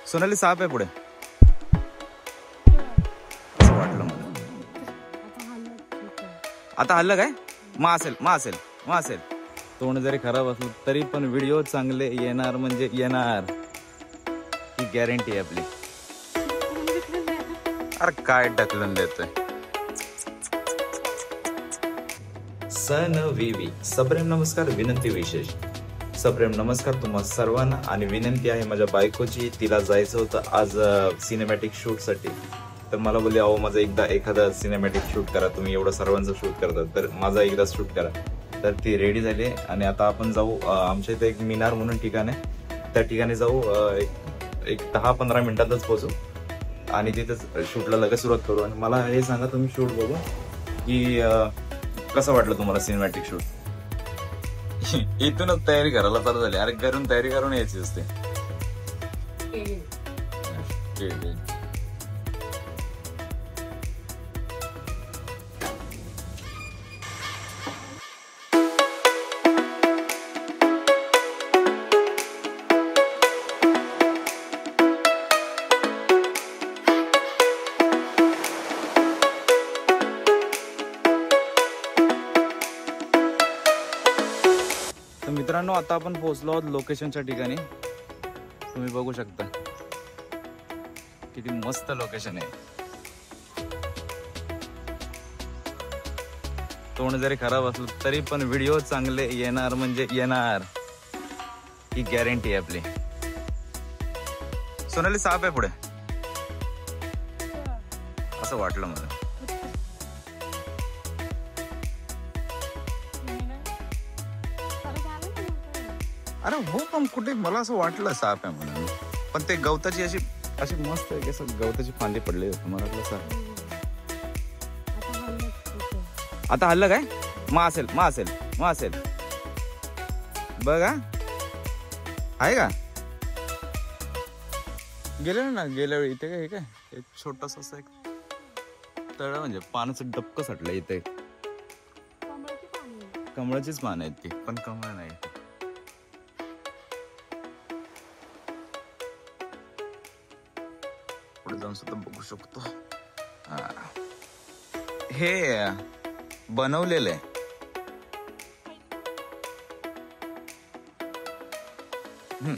सोनाली साप आहे पुढे असं वाटलं मला. आता हल्लं काय? मग असेल तोंड जरी खराब असलं तरी पण व्हिडिओ चांगले येणार म्हणजे येणार ही गॅरंटी आहे आपली. अरे काय ढकलून देतोय. सन विवी सप्रेम नमस्कार विनंती विशेष. सप्रेम नमस्कार तुम्हा सर्वांना आणि विनंती आहे माझ्या बायकोची. तिला जायचं होतं आज सिनेमॅटिक शूट साठी. तर मला बोलले अहो माझं एखादा सिनेमॅटिक शूट करा. तुम्ही एवढं सर्वांचं शूट करतात तर माझा एकदा शूट करा. तर ती रेडी झाली आणि आता आपण जाऊ. आमच्या इथे एक मिनार म्हणून ठिकाण आहे, त्या ठिकाणी जाऊ. एक 10-15 मिनिटातच पोहोचू आणि तिथेच शूटला लगेच सुरुवात करू. आणि मला हे सांगा तुम्ही शूट बघू की कसं वाटलं तुम्हाला सिनेमॅटिक शूट? इथूनच तयारी करायला चालू झाली. अरे घरून तयारी करून यायची असते. तर मित्रांनो आता आपण पोहोचलो आहोत लोकेशनच्या ठिकाणी. तुम्ही बघू शकता किती मस्त लोकेशन आहे. तोंड जरी खराब असलं तरी पण व्हिडिओ चांगले येणार म्हणजे येणार ही गॅरंटी आहे आपली. सोनाली साप आहे पुढे असं वाटलं मला. अरे हो पण कुठे मला असं वाटलं साप आहे म्हणून. पण ते गवताची अशी अशी मस्त आहे की गवताची फांदी पडली होती. मला वाटलं साप. आता हल्लं काय? मग असेल बघा आहे का? गेले ना गेल्या वेळी इथे काय एक छोटस असं एक तळ म्हणजे पानाचं डबकं साठलं इथे. कमळाचीच पान आहेत ती पण कमळ नाही. पुढे जाऊन सुद्धा बघू शकतो. हे बनवलेलं आहे.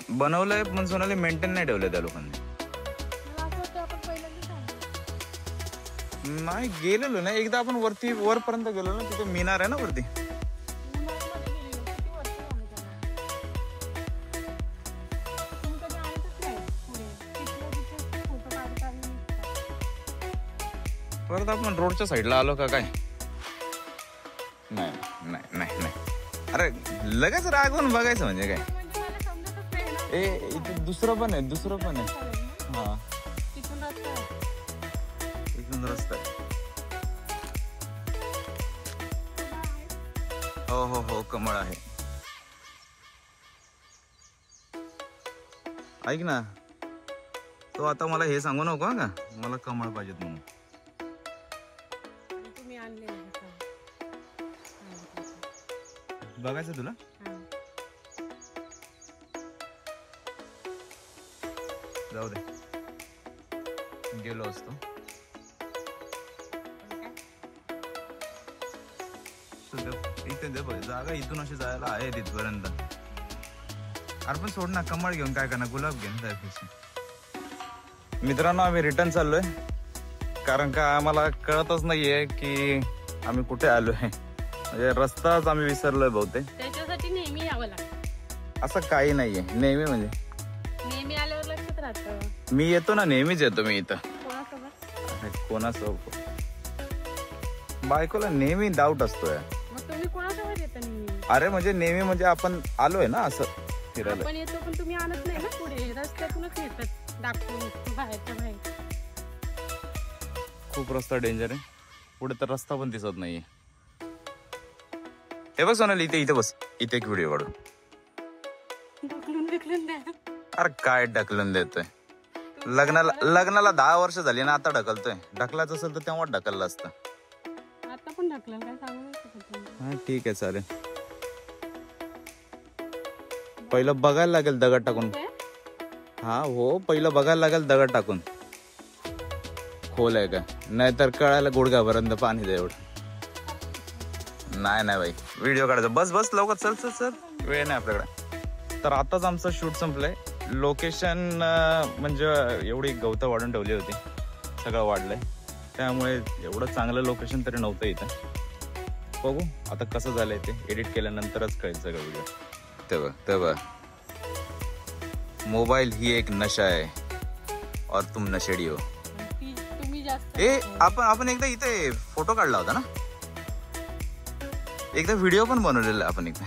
बनवलंय पण सोनाली मेंटेन नाही ठेवलंय त्या लोकांनी. नाही गेलेलो ना एकदा आपण वरपर्यंत गेलो ना. तिथे मिनार आहे ना वरती. परत आपण रोडच्या साईडला आलो का काय? नाही अरे लगेच रागवून बघायचं म्हणजे काय? इथे दुसरं पण आहे. हा इथून रस्ता आहे. हो कमळ आहे. ऐक ना तो आता मला हे सांगू नको का मला कमळ पाहिजेत म्हणून. बघायचं तुला? जाऊ दे गेलो असतो. इथे दे बघ जागा. इथून अशी जायला आहे तिथपर्यंत. अरे पण सोड ना कमळ घेऊन काय करणार? गुलाब घेऊन त्यापेक्षा. मित्रांनो आम्ही रिटर्न चाललोय कारण का आम्हाला कळतच नाहीये की आम्ही कुठे आलोय. म्हणजे रस्ताच आम्ही विसरलोय बहुतेक. त्याच्यासाठी नेहमी यावं लागतं. असं काही नाहीये नेहमी म्हणजे नेहमी आल्यावर लक्षात राहतं. मी येतो ना नेहमीच येतो मी इथं. कोणासोबत? बायकोला नेहमी डाऊट असतोय. मग तुम्ही कोणासोबत येता नेहमी? अरे म्हणजे नेहमी म्हणजे आपण आलोय ना असं फिरायला. आपण येतो पण तुम्ही आणत नाही ना पुढे. रस्त्यातूनच येतात दाखवून बाहेरच्या बाहेर. खूप रस्ता डेंजर आहे. पुढे तर रस्ता पण दिसत नाहीये. हे बघ सोनाली इथे बस. इथे एक व्हिडिओ काढू. ढकलून द्या. अरे काय ढकलून देतोय? लग्नाला 10 वर्ष झाली ना आता ढकलतोय. ढकलायचं असेल तर तेव्हा ढकललं असतं. आता पण ढकल काय सांगू? हा ठीक आहे चालेल. पहिलं बघायला लागेल दगड टाकून. हा हो, पहिलं बघायला लागेल दगड टाकून खोल आहे का, नाहीतर कळायला गुडघ्यापर्यंत पाणी दे एवढं. नाही नाही बाई, व्हिडिओ काढायचा. बस बस लवकर, चल चल चल, वेळ नाही आपल्याकडे. तर आताच आमचं शूट संपलंय. लोकेशन म्हणजे एवढी गवतं वाढून ठेवली होती, सगळं वाढलंय, त्यामुळे एवढं चांगलं लोकेशन तरी नव्हतं इथं. बघू आता कसं झालंय ते, एडिट केल्यानंतरच कळेल सगळं व्हिडिओ. तेव्हा मोबाईल ही एक नशा आहे और तुम नशेडी हो. तुम्ही जास्त आपण एकदा इथे फोटो काढला होता ना, एकदा व्हिडिओ पण बनवलेला आपण एकदा,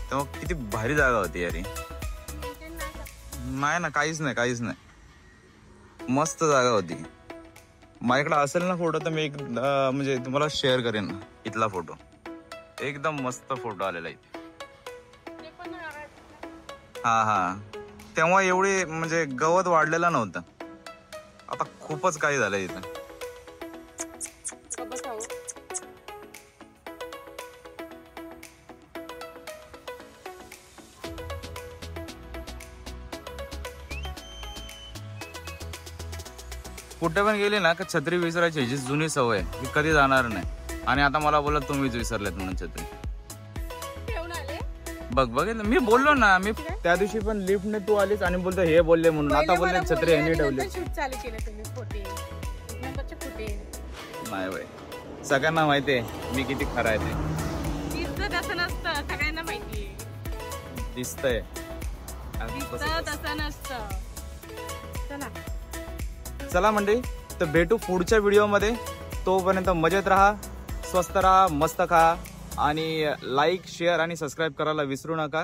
तेव्हा किती भारी जागा होती यार. नाही ना, काहीच नाही, मस्त जागा होती. माझ्याकडे असेल ना फोटो तर मी म्हणजे तुम्हाला शेअर करेन ना, इथला फोटो एकदम मस्त फोटो आलेला इथे. हा तेव्हा एवढे म्हणजे गवत वाढलेलं नव्हतं, आता खूपच काही झालंय इथं. कुठे पण गेली ना का छत्री विसरायची जी जुनी सवय ही कधी जाणार नाही. आणि आता मला बोलत तुम्हीच विसरलेत म्हणून छत्री. बघितलं मी बोललो ना, मी त्या दिवशी पण लिफ्टने तू आलीस आणि बोलतो हे बोलले म्हणून, आता बोलले छत्री यांनी ठेवली. नाही बाई, सगळ्यांना माहितीये मी किती खरा आहे ते. तसं नसतं, सगळ्यांना माहिती दिसतंय तसं नसतं. चला मंडळी, तर भेटू पुढच्या व्हिडिओमध्ये. तोपर्यंत मजेत राहा, स्वस्त राहा, मस्त खा आणि लाईक, शेअर आणि सबस्क्राईब करायला विसरू नका.